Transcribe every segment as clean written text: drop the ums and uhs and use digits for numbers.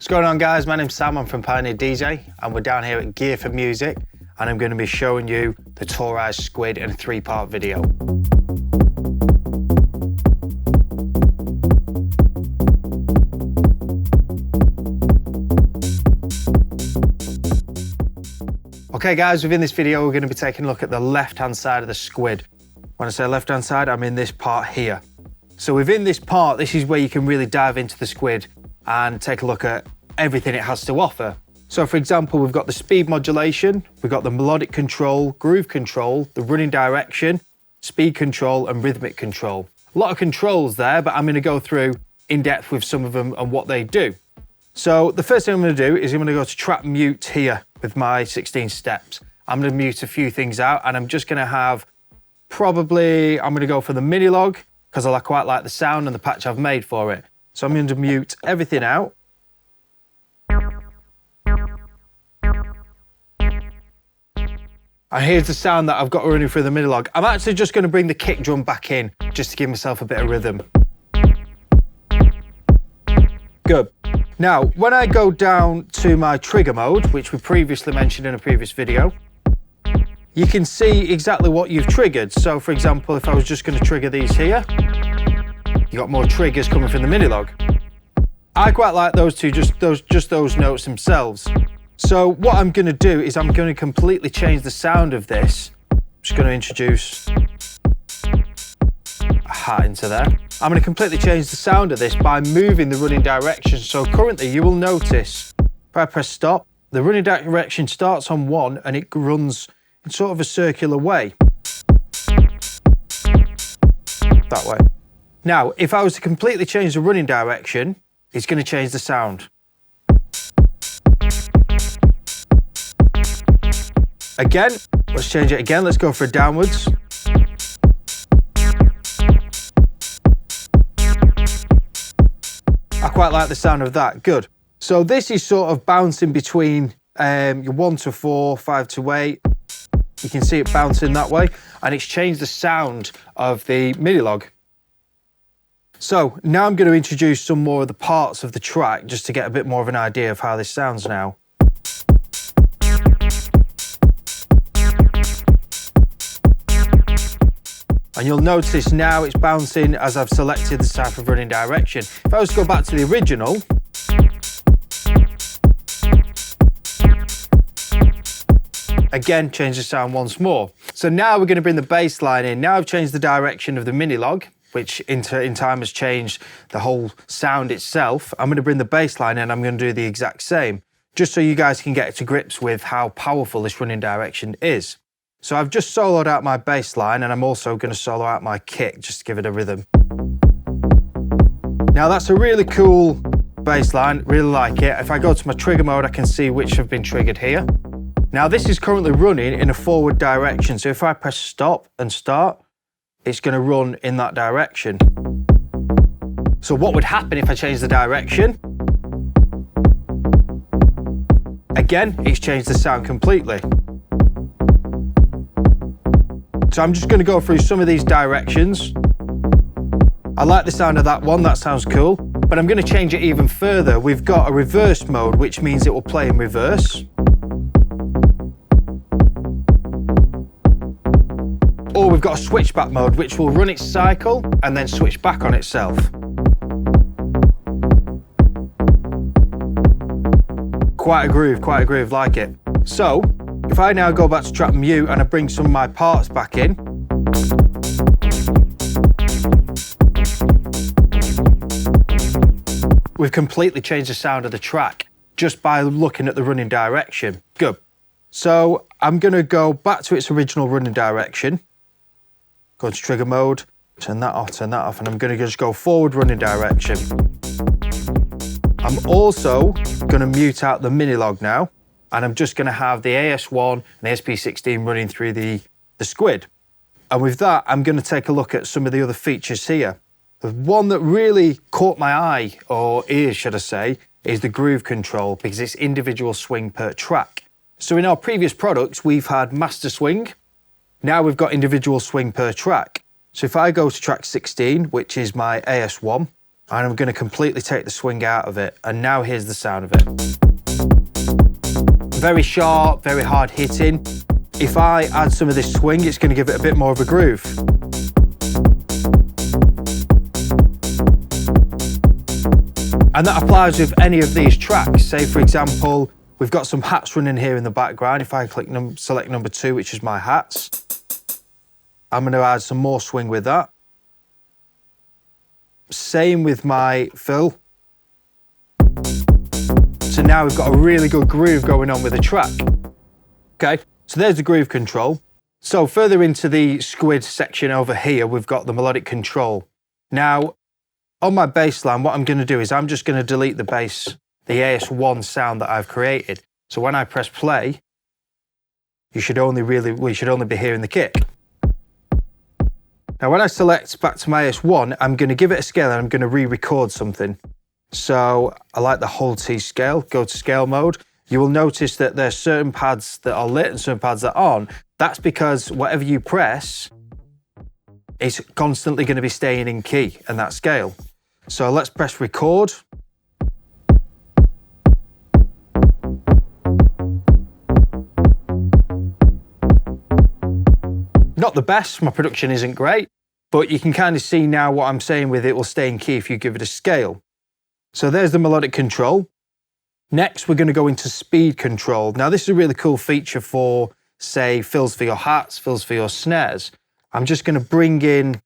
What's going on, guys? My name's Sam, I'm from Pioneer DJ, and we're down here at Gear4music, and I'm going to be showing you the Toraiz Squid in a 3-part video. Okay guys, within this video we're going to be taking a look at the left-hand side of the Squid. When I say left-hand side, I mean this part here. So within this part, this is where you can really dive into the Squid and take a look at everything it has to offer. So for example, we've got the speed modulation, we've got the melodic control, groove control, the running direction, speed control and rhythmic control. A lot of controls there, but I'm going to go through in depth with some of them and what they do. So the first thing I'm going to do is I'm going to go to track mute here with my 16 steps. I'm going to mute a few things out, and I'm just going to have I'm going to go for the MIDI log because I quite like the sound and the patch I've made for it. So I'm going to mute everything out. And here's the sound that I've got running through the MIDI log. I'm actually just going to bring the kick drum back in just to give myself a bit of rhythm. Good. Now, when I go down to my trigger mode, which we previously mentioned in a previous video, you can see exactly what you've triggered. So for example, if I was just going to trigger these here, you got more triggers coming from the MIDI log. I quite like those two, just those notes themselves. So what I'm going to do is I'm going to completely change the sound of this. I'm just going to introduce a hat into there. I'm going to completely change the sound of this by moving the running direction. So currently you will notice if I press stop, the running direction starts on 1 and it runs in sort of a circular way. That way. Now, if I was to completely change the running direction, it's going to change the sound. Again, let's change it again. Let's go for downwards. I quite like the sound of that. Good. So this is sort of bouncing between your 1 to 4, 5 to 8. You can see it bouncing that way, and it's changed the sound of the MIDI log. So now I'm going to introduce some more of the parts of the track just to get a bit more of an idea of how this sounds now. And you'll notice now it's bouncing as I've selected the type of running direction. If I was to go back to the original, again, change the sound once more. So now we're going to bring the bass line in. Now I've changed the direction of the MIDI log, which in time has changed the whole sound itself. I'm going to bring the bass line in, I'm going to do the exact same, just so you guys can get to grips with how powerful this running direction is. So I've just soloed out my bass line, and I'm also going to solo out my kick just to give it a rhythm. Now that's a really cool bass line, really like it. If I go to my trigger mode, I can see which have been triggered here. Now this is currently running in a forward direction, so if I press stop and start, it's going to run in that direction. So what would happen if I change the direction? Again, it's changed the sound completely. So I'm just going to go through some of these directions. I like the sound of that one, that sounds cool, but I'm going to change it even further. We've got a reverse mode, which means it will play in reverse. Or we've got a switchback mode, which will run its cycle and then switch back on itself. Quite a groove, like it. So, if I now go back to track mute and I bring some of my parts back in, we've completely changed the sound of the track just by looking at the running direction. Good. So I'm going to go back to its original running direction. Go to trigger mode, turn that off, and I'm going to just go forward running direction. I'm also going to mute out the MIDI log now, and I'm just going to have the AS1 and the SP16 running through the Squid. And with that, I'm going to take a look at some of the other features here. The one that really caught my eye, or ears should I say, is the groove control, because it's individual swing per track. So in our previous products, we've had master swing. Now we've got individual swing per track. So if I go to track 16, which is my AS1, And I'm going to completely take the swing out of it. And now here's the sound of it. Very sharp, very hard hitting. If I add some of this swing, it's going to give it a bit more of a groove. And that applies with any of these tracks. Say, for example, we've got some hats running here in the background. If I click select number 2, which is my hats, I'm going to add some more swing with that. Same with my fill. So now we've got a really good groove going on with the track. Okay, so there's the groove control. So further into the Squid section over here, we've got the melodic control. Now, on my bass line, what I'm going to do is I'm just going to delete the bass, the AS1 sound that I've created. So when I press play, we should only be hearing the kick. Now when I select back to my AS1, I'm going to give it a scale and I'm going to re-record something. So I like the whole T scale, go to scale mode. You will notice that there's certain pads that are lit and certain pads that aren't. That's because whatever you press, it's constantly going to be staying in key and that scale. So let's press record. Not the best, my production isn't great, but you can kind of see now what I'm saying with it will stay in key if you give it a scale. So there's the melodic control. Next, we're going to go into speed control. Now this is a really cool feature for, say, fills for your hats, fills for your snares. I'm just going to bring in,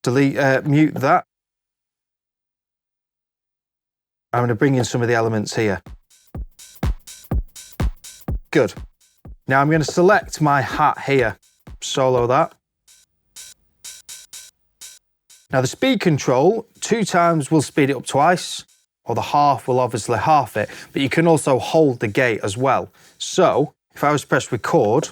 mute that. I'm going to bring in some of the elements here. Good. Now I'm going to select my hat here. Solo that. Now the speed control, 2 times will speed it up twice, or the half will obviously half it, but you can also hold the gate as well. So if I was to press record,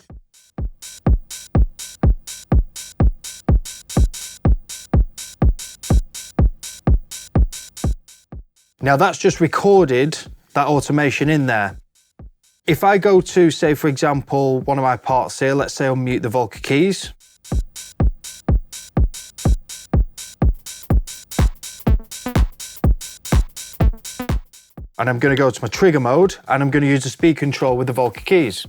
now that's just recorded that automation in there. If I go to, say, for example, one of my parts here, let's say unmute the Volca keys. And I'm going to go to my trigger mode and I'm going to use the speed control with the Volca keys.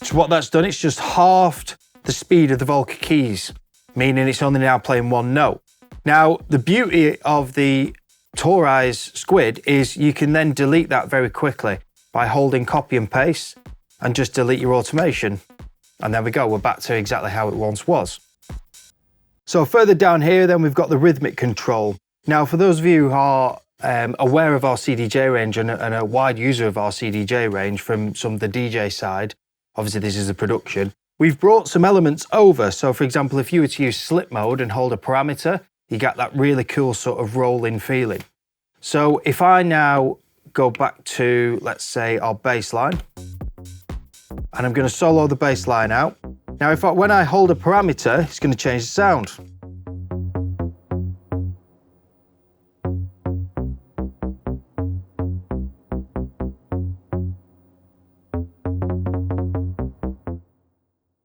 So what that's done, it's just halved the speed of the Volca keys, meaning it's only now playing one note. Now, the beauty of the Toraiz Squid is you can then delete that very quickly by holding copy and paste and just delete your automation. And there we go, we're back to exactly how it once was. So further down here, then we've got the rhythmic control. Now, for those of you who are aware of our CDJ range and a wide user of our CDJ range from some of the DJ side, obviously this is a production, we've brought some elements over. So for example, if you were to use slip mode and hold a parameter, you get that really cool sort of rolling feeling. So if I now go back to, let's say, our bass line, and I'm going to solo the bass line out. Now, when I hold a parameter, it's going to change the sound.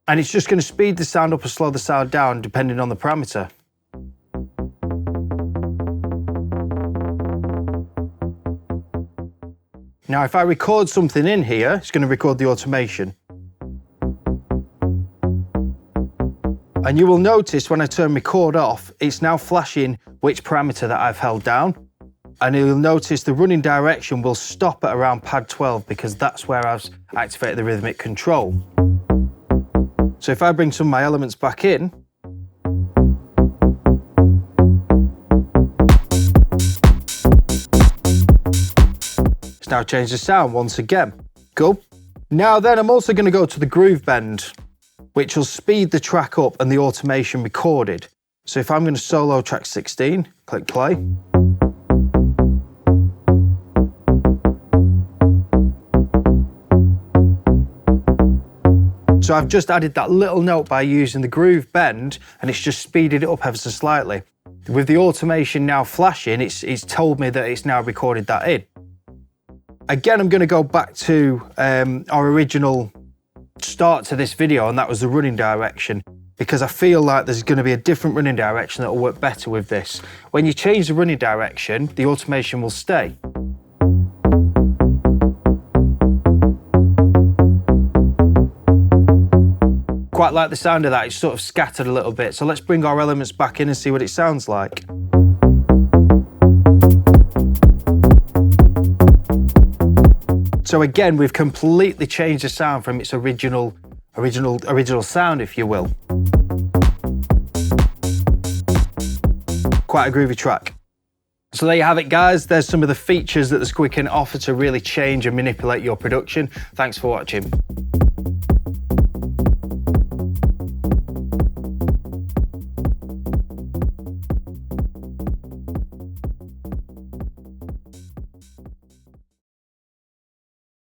And it's just going to speed the sound up or slow the sound down depending on the parameter. Now, if I record something in here, it's going to record the automation. And you will notice when I turn record off, it's now flashing which parameter that I've held down. And you'll notice the running direction will stop at around pad 12 because that's where I've activated the rhythmic control. So if I bring some of my elements back in, it's now changed the sound once again. Cool. Now then, I'm also going to go to the groove bend, which will speed the track up and the automation recorded. So if I'm going to solo track 16, click play. So I've just added that little note by using the groove bend, and it's just speeded it up ever so slightly. With the automation now flashing, it's told me that it's now recorded that in. Again, I'm going to go back to our original start to this video, and that was the running direction, because I feel like there's going to be a different running direction that will work better with this. When you change the running direction, the automation will stay. Quite like the sound of that, it's sort of scattered a little bit. So let's bring our elements back in and see what it sounds like. So again, we've completely changed the sound from its original sound, if you will. Quite a groovy track. So there you have it, guys. There's some of the features that the Squid can offer to really change and manipulate your production. Thanks for watching.